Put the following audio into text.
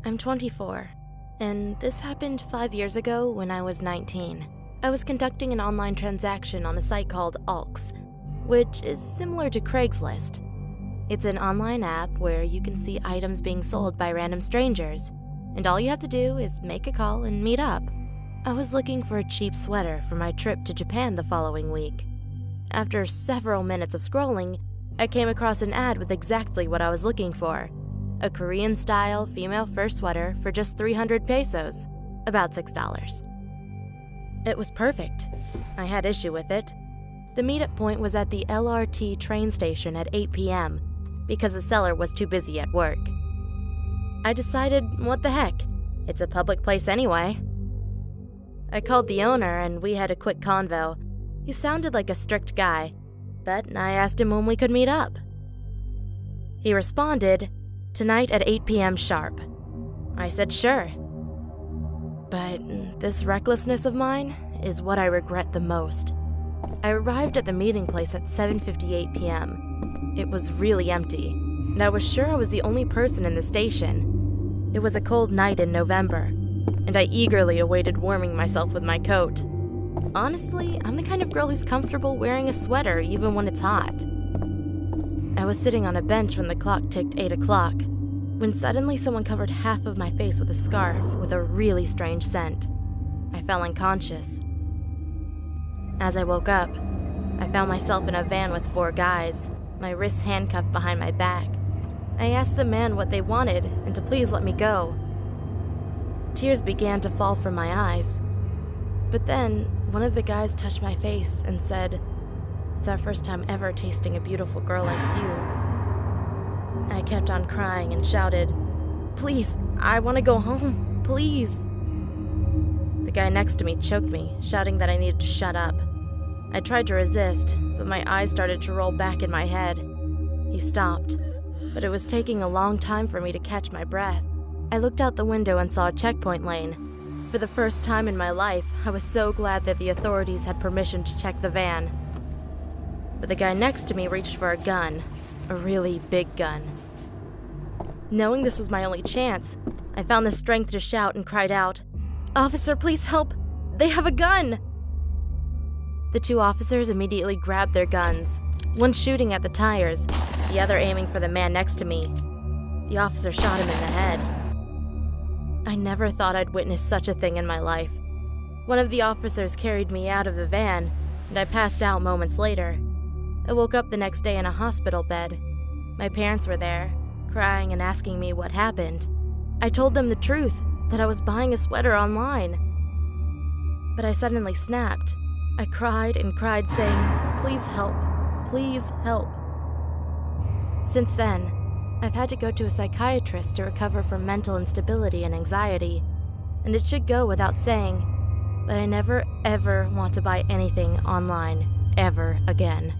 I'm 24, and this happened 5 years ago when I was 19. I was conducting an online transaction on a site called Alks, which is similar to Craigslist. It's an online app where you can see items being sold by random strangers, and all you have to do is make a call and meet up. I was looking for a cheap sweater for my trip to Japan the following week. After several minutes of scrolling, I came across an ad with exactly what I was looking for. A Korean-style female fur sweater for just 300 pesos, about $6. It was perfect. I had issue with it. The meetup point was at the LRT train station at 8 p.m. because the seller was too busy at work. I decided, what the heck, it's a public place anyway. I called the owner and we had a quick convo. He sounded like a strict guy, but I asked him when we could meet up. He responded, "Tonight at 8 p.m. sharp." I said sure. But this recklessness of mine is what I regret the most. I arrived at the meeting place at 7:58 p.m. It was really empty, and I was sure I was the only person in the station. It was a cold night in November, and I eagerly awaited warming myself with my coat. Honestly, I'm the kind of girl who's comfortable wearing a sweater even when it's hot. I was sitting on a bench when the clock ticked 8 o'clock, when suddenly someone covered half of my face with a scarf with a really strange scent. I fell unconscious. As I woke up, I found myself in a van with 4 guys, my wrists handcuffed behind my back. I asked the man what they wanted and to please let me go. Tears began to fall from my eyes. But then, one of the guys touched my face and said, "It's our first time ever tasting a beautiful girl like you." I kept on crying and shouted, "Please, I want to go home, please." The guy next to me choked me, shouting that I needed to shut up. I tried to resist, but my eyes started to roll back in my head. He stopped, but it was taking a long time for me to catch my breath. I looked out the window and saw a checkpoint lane. For the first time in my life, I was so glad that the authorities had permission to check the van. But the guy next to me reached for a gun, a really big gun. Knowing this was my only chance, I found the strength to shout and cried out, "Officer, please help! They have a gun!" The 2 officers immediately grabbed their guns, one shooting at the tires, the other aiming for the man next to me. The officer shot him in the head. I never thought I'd witness such a thing in my life. One of the officers carried me out of the van, and I passed out moments later. I woke up the next day in a hospital bed. My parents were there, crying and asking me what happened. I told them the truth, that I was buying a sweater online. But I suddenly snapped. I cried and cried, saying, "Please help, please help." Since then, I've had to go to a psychiatrist to recover from mental instability and anxiety, and it should go without saying, but I never ever want to buy anything online, ever again.